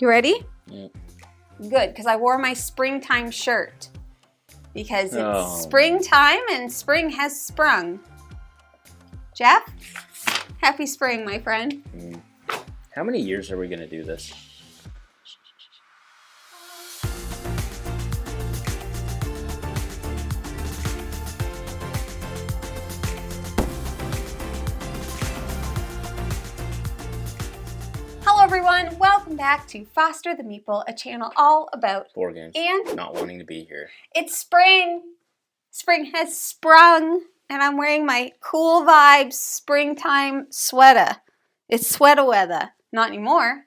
You ready? Yeah. Good, because I wore my springtime shirt. Because it's springtime and spring has sprung. Jeff, happy spring, my friend. How many years are we going to do this? Hello everyone, welcome back to Foster the Meeple, a channel all about board games and not wanting to be here. It's spring. Spring has sprung, and I'm wearing my cool vibes springtime sweater. It's sweater weather. Not anymore.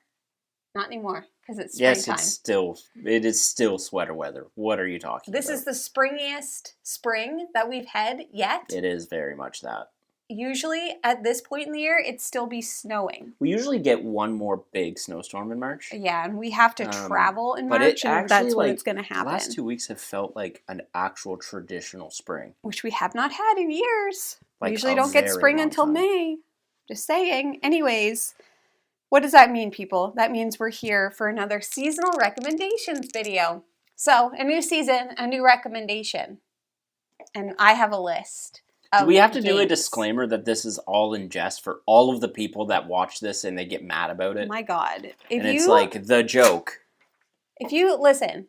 Not anymore, because it's springtime. Yes, it is still sweater weather. What are you talking about? This is the springiest spring that we've had yet. It is very much that. Usually, at this point in the year, it'd still be snowing. We usually get one more big snowstorm in March. Yeah, and we have to travel in March, and that's when it's going to happen. The last 2 weeks have felt like an actual traditional spring. Which we have not had in years. Like we usually don't get spring until May. Just saying. Anyways, what does that mean, people? That means we're here for another seasonal recommendations video. So, a new season, a new recommendation. And I have a list. Do we have to do a disclaimer that this is all in jest for all of the people that watch this and they get mad about it? My God. It's like the joke. If you, listen,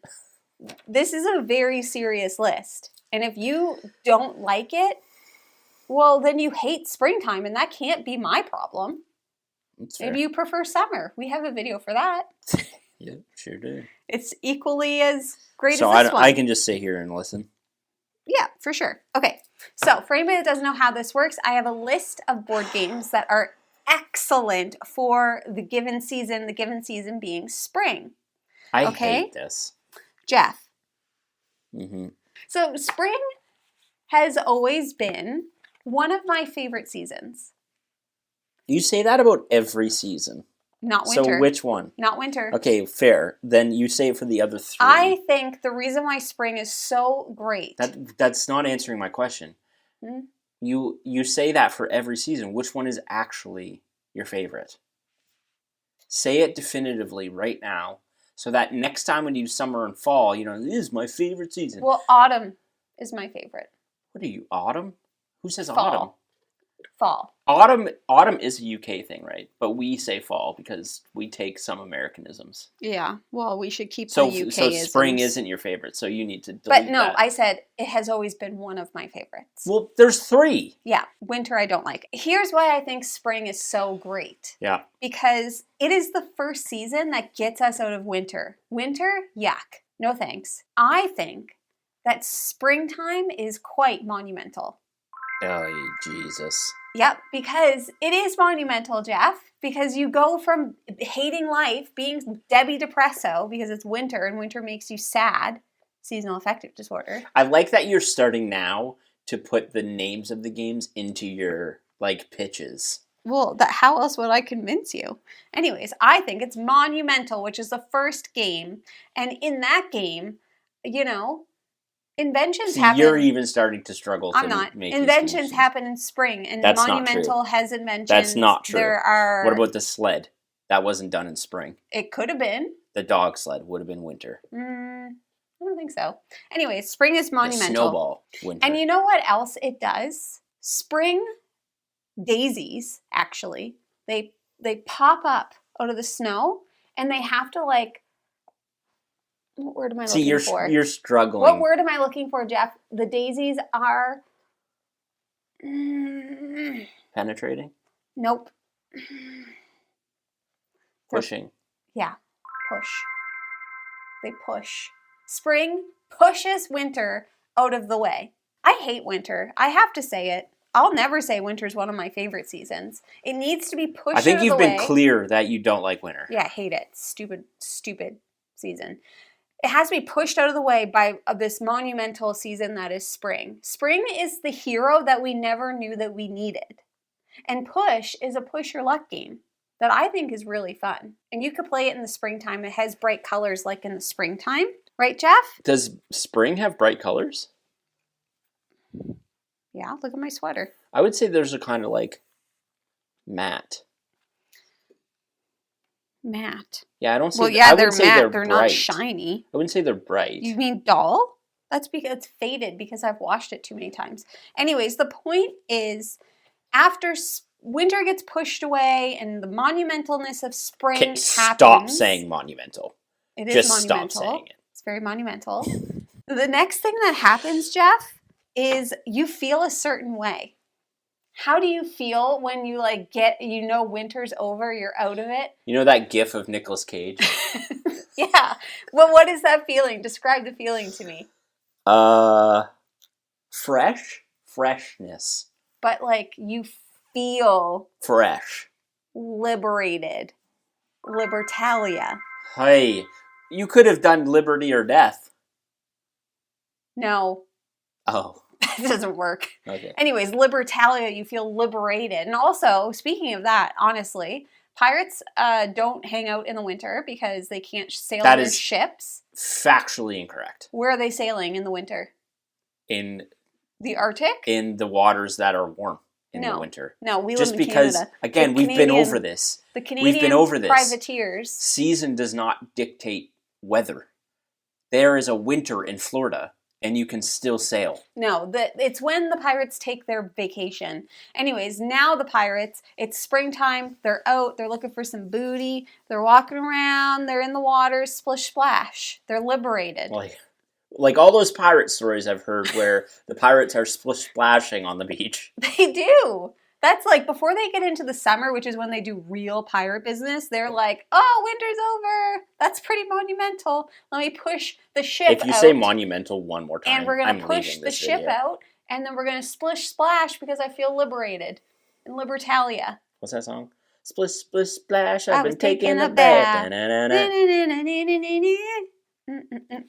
this is a very serious list. And if you don't like it, well, then you hate springtime, and that can't be my problem. Maybe you prefer summer. We have a video for that. Yeah, sure do. It's equally as great as this one. I can just sit here and listen. Yeah, for sure. Okay, so for anybody that doesn't know how this works, I have a list of board games that are excellent for the given season being spring. I hate this. Jeff. Mm-hmm. So spring has always been one of my favorite seasons. You say that about every season. Not winter. So which one? Not winter. Okay, fair. Then you say it for the other three. I think the reason why spring is so great. That's not answering my question. Hmm? You say that for every season. Which one is actually your favorite? Say it definitively right now, so that next time when you do summer and fall, this is my favorite season. Well, autumn is my favorite. What are you, autumn? Who says fall. Autumn? Fall. Autumn is a UK thing, right? But we say fall because we take some Americanisms. Yeah, well, we should keep the UK-isms. So spring isn't your favorite, so you need to delete But no, that. I said it has always been one of my favorites. Well, there's three. Yeah, winter I don't like. Here's why I think spring is so great. Yeah. Because it is the first season that gets us out of winter. Winter, yuck. No thanks. I think that springtime is quite monumental. Oh, Jesus. Yep, because it is monumental, Jeff, because you go from hating life, being Debbie Depresso, because it's winter and winter makes you sad, seasonal affective disorder. I like that you're starting now to put the names of the games into your, pitches. Well, how else would I convince you? Anyways, I think it's monumental, which is the first game, and in that game, inventions happen. You're even starting to struggle to I'm not. Make Inventions happen in spring, and That's monumental not true. has inventions. That's not true. There are. What about the sled? That wasn't done in spring. It could have been. The dog sled would have been winter. I don't think so. Anyway, spring is monumental. The snowball, winter. And you know what else it does? Spring daisies, actually, they pop up out of the snow, and they have to what word am I looking for? You're struggling. What word am I looking for, Jeff? The daisies are... Penetrating? Nope. Pushing. Yeah, push. They push. Spring pushes winter out of the way. I hate winter. I have to say it. I'll never say winter is one of my favorite seasons. It needs to be pushed out of the way. I think you've been clear that you don't like winter. Yeah, I hate it. Stupid season. It has to be pushed out of the way by this monumental season that is spring. Spring is the hero that we never knew that we needed. And push is a push your luck game that I think is really fun. And you could play it in the springtime. It has bright colors like in the springtime. Right, Jeff? Does spring have bright colors? Yeah, look at my sweater. I would say there's a kind of matte. Matte. Yeah, I don't say. Well, yeah, I they're wouldn't say matte. They're not bright. shiny. I wouldn't say they're bright. You mean dull? That's because it's faded because I've washed it too many times. Anyways, the point is, after winter gets pushed away and the monumentalness of spring happens. Stop saying monumental. It is Just monumental. stop saying it. It's very monumental. The next thing that happens, Jeff, is you feel a certain way. How do you feel when you winter's over, you're out of it? You know that gif of Nicolas Cage? Yeah. Well, what is that feeling? Describe the feeling to me. Freshness. But you feel fresh, liberated, libertalia. Hey, you could have done liberty or death. No. Oh. It doesn't work. Okay. Anyways, libertalia, you feel liberated. And also, speaking of that, honestly, pirates don't hang out in the winter because they can't sail their ships. Factually incorrect. Where are they sailing in the winter? In the Arctic? In the waters that are warm in the winter. No, we just live in because, Canada. again, we've been over this. The Canadian we've been over this. Privateers. Season does not dictate weather. There is a winter in Florida, and you can still sail. No, it's when the pirates take their vacation. Anyways, now the pirates, it's springtime, they're out, they're looking for some booty, they're walking around, they're in the water, splish splash. They're liberated. Like all those pirate stories I've heard where the pirates are splish splashing on the beach. They do. That's before they get into the summer, which is when they do real pirate business, they're like, oh, winter's over. That's pretty monumental. Let me push the ship out. If you say monumental one more time, and we're going to push the ship video. out, and then we're going to splish splash because I feel liberated. And libertalia. What's that song? Splish, splish, splash, I've been taking a bath.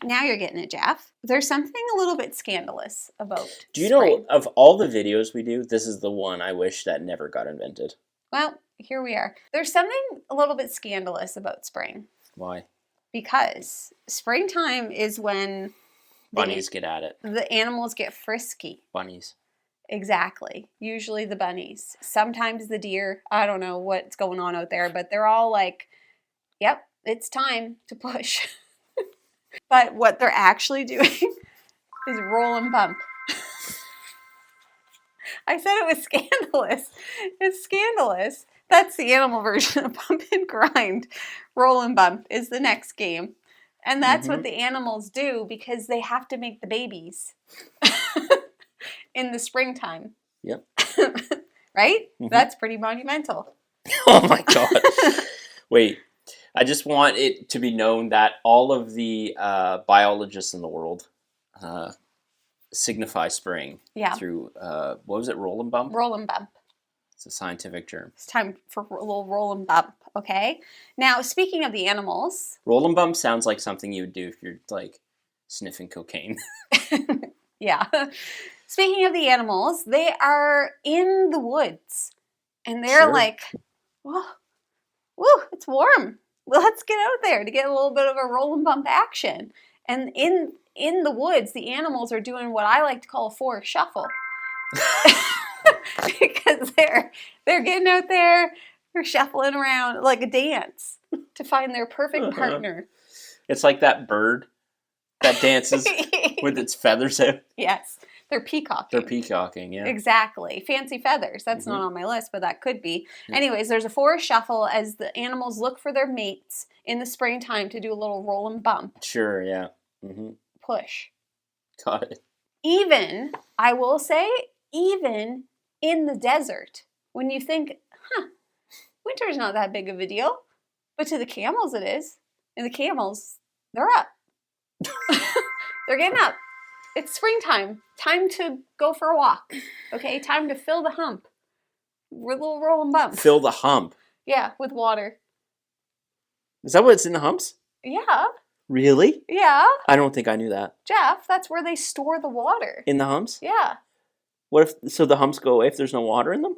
Now you're getting it, Jeff. There's something a little bit scandalous about Do you spring. know, of all the videos we do, this is the one I wish that never got invented. Well, here we are. There's something a little bit scandalous about spring. Why? Because springtime is when bunnies get at it. The animals get frisky. Bunnies. Exactly. Usually the bunnies. Sometimes the deer. I don't know what's going on out there, but they're all like, yep, it's time to push. But what they're actually doing is roll and bump. I said it was scandalous. It's scandalous. That's the animal version of bump and grind. Roll and bump is the next game. And that's what the animals do because they have to make the babies in the springtime. Yep. Right? That's pretty monumental. Oh my God. Wait. I just want it to be known that all of the biologists in the world signify spring through, what was it, roll and bump? Roll and bump. It's a scientific term. It's time for a little roll and bump, okay? Now, speaking of the animals. Roll and bump sounds like something you would do if you're, sniffing cocaine. Yeah. Speaking of the animals, they are in the woods. And they're whoa, it's warm. Let's get out there to get a little bit of a roll and bump action. And in the woods, the animals are doing what I like to call a forest shuffle. Because they're getting out there, they're shuffling around like a dance to find their perfect partner. It's like that bird that dances with its feathers out. Yes. They're peacocking. They're peacocking, yeah. Exactly. Fancy feathers. That's not on my list, but that could be. Anyways, there's a forest shuffle as the animals look for their mates in the springtime to do a little roll and bump. Sure, yeah. Push. Got it. Even, I will say, even in the desert, when you think, winter's not that big of a deal, but to the camels it is. And the camels, they're up. They're getting up. It's springtime. Time to go for a walk. Okay? Time to fill the hump. We're a little roll and bump. Fill the hump? Yeah, with water. Is that what's in the humps? Yeah. Really? Yeah. I don't think I knew that. Jeff, that's where they store the water. In the humps? Yeah. What if, so the humps go away if there's no water in them?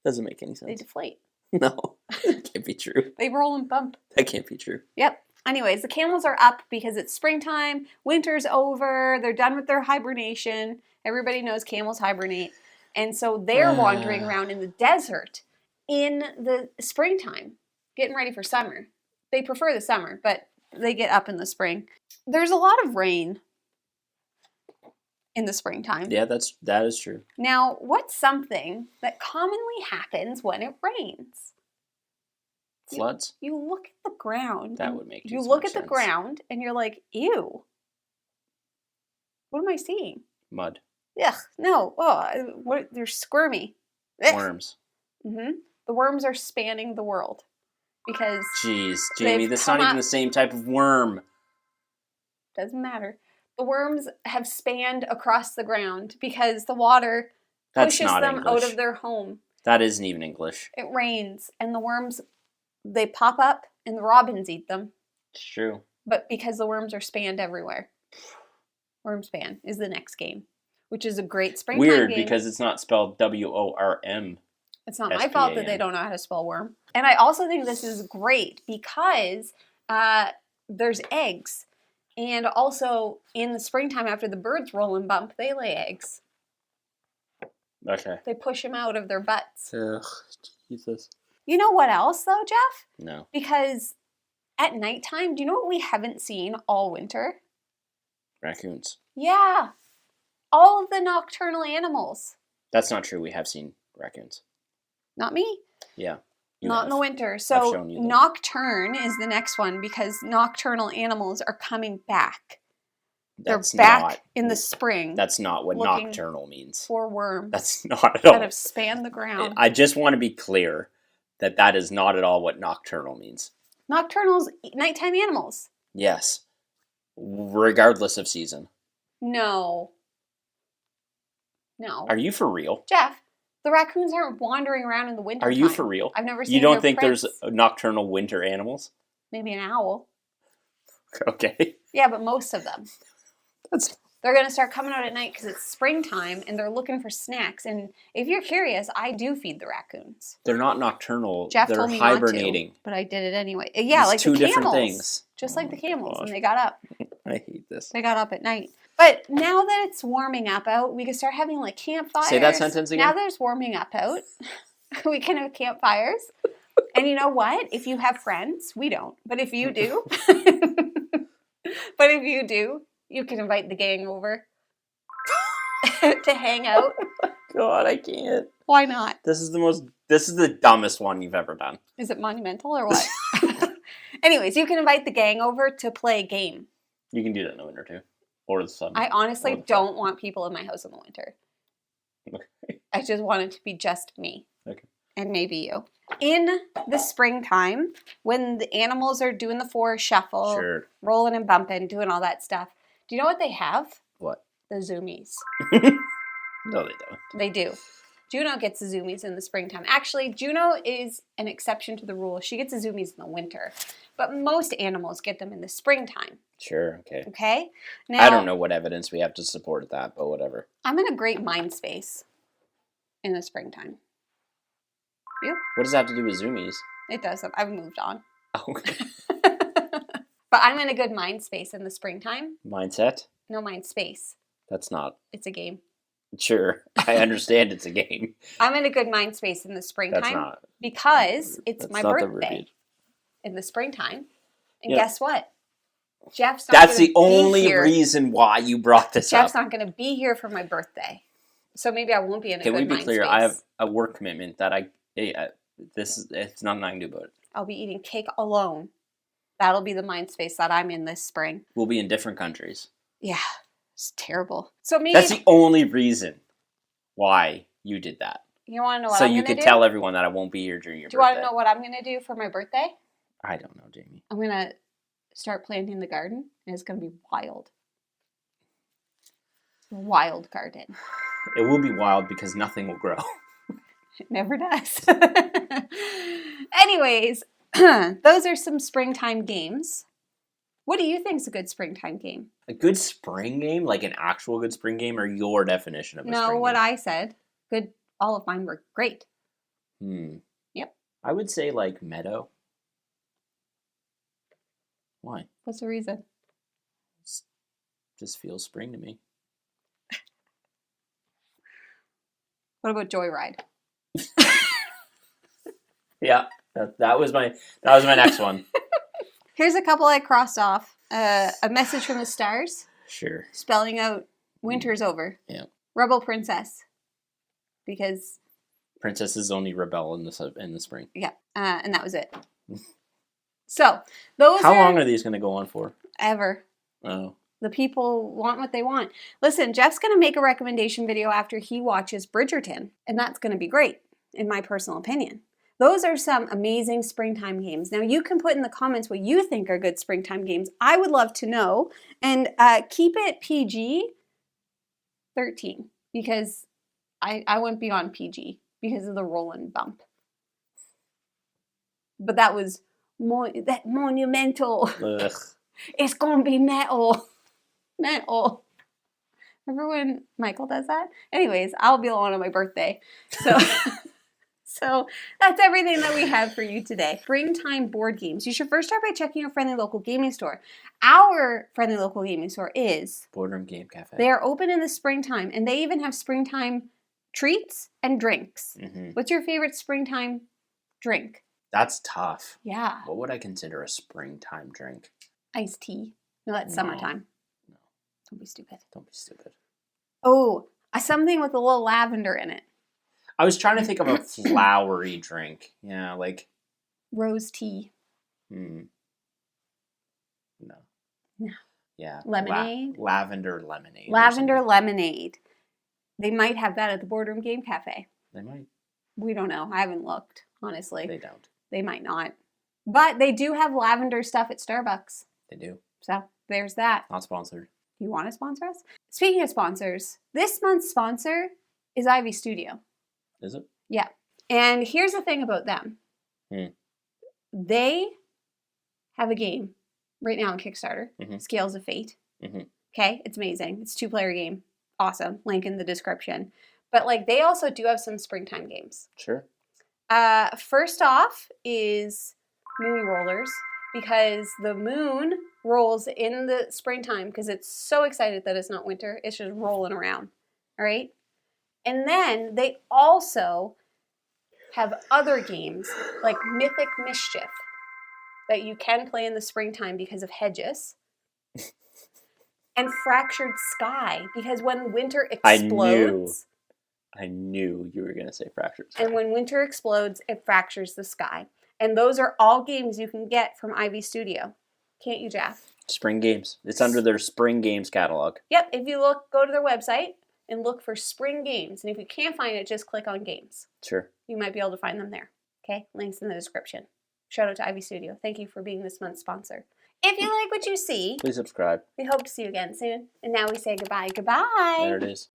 Doesn't make any sense. They deflate. No, that can't be true. They roll and bump. That can't be true. Yep. Anyways, the camels are up because it's springtime. Winter's over. They're done with their hibernation. Everybody knows camels hibernate. And so they're wandering around in the desert in the springtime. getting ready for summer. They prefer the summer, but they get up in the spring. There's a lot of rain in the springtime. Yeah, that is true. Now, what's something that commonly happens when it rains? Floods? You look at the ground. That would make You too look much at the sense. ground and you're like, ew. What am I seeing? Mud. Ugh, no. Oh, they're squirmy. Ugh. Worms. Mm-hmm. The worms are spanning the world because Jeez, Jamie, they've that's come not even up- the same type of worm. doesn't matter. The worms have spanned across the ground because the water That's pushes not them English. out of their home. That isn't even English. It rains and the worms, they pop up and the robins eat them. It's true. But because the worms are spanned everywhere. Worm span is the next game, which is a great springtime Weird, game. because it's not spelled WORM. It's not my fault that they don't know how to spell worm. And I also think this is great because there's eggs. And also, in the springtime, after the birds roll and bump, they lay eggs. Okay. They push them out of their butts. Ugh, Jesus. You know what else, though, Jeff? No. Because at nighttime, do you know what we haven't seen all winter? Raccoons. Yeah. All of the nocturnal animals. That's not true. We have seen raccoons. Not me. Yeah. Not in the winter. I've So shown you them. nocturne is the next one because nocturnal animals are coming back. That's They're back not, in the spring That's not what looking nocturnal means. for worms That's not at all. that have spanned the ground. I just want to be clear that that is not at all what nocturnal means. Nocturnals, nighttime animals. Yes. Regardless of season. No. Are you for real? Jeff, the raccoons aren't wandering around in the winter. Are you for real? I've never seen You don't their think prints. there's nocturnal winter animals? Maybe an owl. Okay. Yeah, but most of them. That's They're going to start coming out at night because it's springtime and they're looking for snacks. And if you're curious, I do feed the raccoons. They're not nocturnal. Jeff They're told me hibernating. not to, but I did it anyway. Yeah, It's like two the camels. different things. Just Oh like the my camels, gosh. and they got up. I hate this. They got up at night. But now that it's warming up out, we can start having like campfires. Say that sentence again. Now that it's warming up out, we can have campfires. And you know what? If you have friends, we don't. But if you do, you can invite the gang over to hang out. God, I can't. Why not? This is the dumbest one you've ever done. Is it monumental or what? Anyways, you can invite the gang over to play a game. You can do that in the winter too. Or the summer. I honestly Or the don't want people in my house in the winter. Okay. I just want it to be just me. Okay. And maybe you. In the springtime, when the animals are doing the forest shuffle, Sure. rolling and bumping, doing all that stuff, do you know what they have? What? The zoomies. No, they don't. They do. Juno gets the zoomies in the springtime. Actually, Juno is an exception to the rule. She gets the zoomies in the winter. But most animals get them in the springtime. Sure, okay. Okay? Now, I don't know what evidence we have to support that, but whatever. I'm in a great mind space in the springtime. You? What does that have to do with zoomies? It does. I've moved on. Okay. But I'm in a good mind space in the springtime. Mindset? No mind space. That's not. It's a game. Sure. I understand it's a game. I'm in a good mind space in the springtime That's not. because it's That's my not the birthday repeat. in the springtime. And Yeah. guess what? Jeff's not That's gonna the be only here. reason why you brought this Jeff's up. not going to be here for my birthday. So maybe I won't be in a Can good we be mind clear? space. I have a work commitment that it's nothing I can do about it. I'll be eating cake alone. That'll be the mind space that I'm in this spring. We'll be in different countries. Yeah, it's terrible. So maybe That's the only reason why you did that. you want to know what So I'm you going to could do? tell everyone that I won't be here during your Do you birthday. want to know what I'm going to do for my birthday? I don't know, Jamie. I'm going to start planting the garden, and it's going to be wild. Wild garden. It will be wild because nothing will grow. It never does. Anyways, those are some springtime games. What do you think is a good springtime game? A good spring game? Like an actual good spring game, or your definition of a No, spring what game? I said. Good. All of mine were great. Yep. I would say like Meadow. Why? What's the reason? Just feels spring to me. What about Joyride? Yeah, That was my next one. Here's a couple I crossed off. A message from the stars. Sure. Spelling out winter's over. Yeah. Rebel princess. Because princesses only rebel in the spring. Yeah. And that was it. So those. How long are these going to go on for? Ever. Oh. The people want what they want. Listen, Jeff's going to make a recommendation video after he watches Bridgerton, and that's going to be great, in my personal opinion. Those are some amazing springtime games. Now, you can put in the comments what you think are good springtime games. I would love to know. And keep it PG-13, because I went beyond PG because of the Roland bump. But that was monumental. Ugh. It's going to be metal. Metal. Remember when Michael does that? Anyways, I'll be alone on my birthday. So, so that's everything that we have for you today. Springtime board games. You should first start by checking your friendly local gaming store. Our friendly local gaming store is Boardroom Game Cafe. They are open in the springtime, and they even have springtime treats and drinks. Mm-hmm. What's your favorite springtime drink? That's tough. Yeah. What would I consider a springtime drink? Iced tea. No, that's summertime. No. Don't be stupid. Don't be stupid. Oh, something with a little lavender in it. I was trying to think of a flowery drink. Yeah, like... Rose tea. No. No. Yeah. Lemonade? Lavender lemonade. Lavender lemonade. They might have that at the Boardroom Game Cafe. They might. We don't know. I haven't looked, honestly. They don't. They might not. But they do have lavender stuff at Starbucks. They do. So there's that. Not sponsored. You want to sponsor us? Speaking of sponsors, this month's sponsor is Ivy Studio. Is it? Yeah. And here's the thing about them. They have a game right now on Kickstarter, Scales of Fate. Okay? It's amazing. It's a 2-player game. Awesome. Link in the description. But like they also do have some springtime games. Sure. First off is Moon Rollers, because the moon rolls in the springtime because it's so excited that it's not winter. It's just rolling around. All right? And then they also have other games like Mythic Mischief that you can play in the springtime because of hedges. And Fractured Sky, because when winter explodes... I knew you were going to say Fractured Sky. And when winter explodes, it fractures the sky. And those are all games you can get from Ivy Studio. Can't you, Jeff? Spring Games. It's under their Spring Games catalog. Yep. If you go to their website and look for Spring Games. And if you can't find it, just click on Games. Sure. You might be able to find them there. Okay? Links in the description. Shout out to Ivy Studio. Thank you for being this month's sponsor. If you like what you see, please subscribe. We hope to see you again soon. And now we say goodbye. Goodbye. There it is.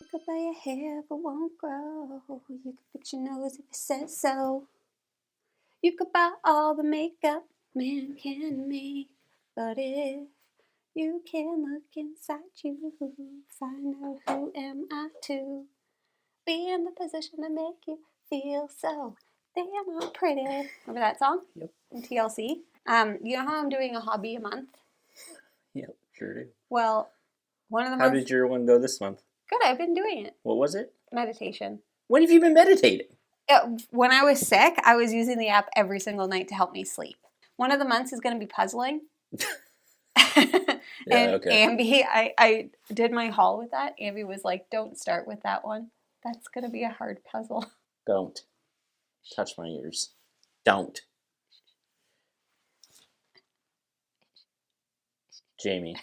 You could buy your hair but won't grow. You could fix your nose if it says so. You could buy all the makeup man can make. But if you can look inside you, find out who am I to be in the position to make you feel so damn I'm pretty. Remember that song? Yep. In TLC. You know how I'm doing a hobby a month? Yep, sure do. Well, one of the How did your one go this month? Good, I've been doing it. What was it? Meditation. When have you been meditating? When I was sick, I was using the app every single night to help me sleep. One of the months is going to be puzzling. And okay. Ambi, I did my haul with that. Ambi was like, don't start with that one. That's going to be a hard puzzle. Don't. Touch my ears. Don't. Jamie.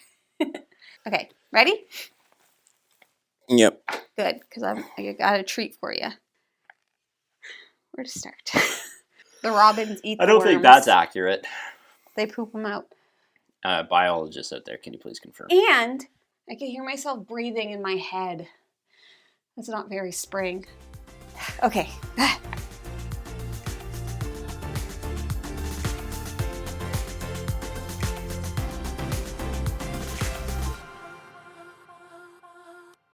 Okay, ready? Yep. Good, because I got a treat for you. Where to start? The robins eat the I don't worms. think that's accurate. They poop them out. Biologists out there, can you please confirm? And I can hear myself breathing in my head. That's not very spring. Okay.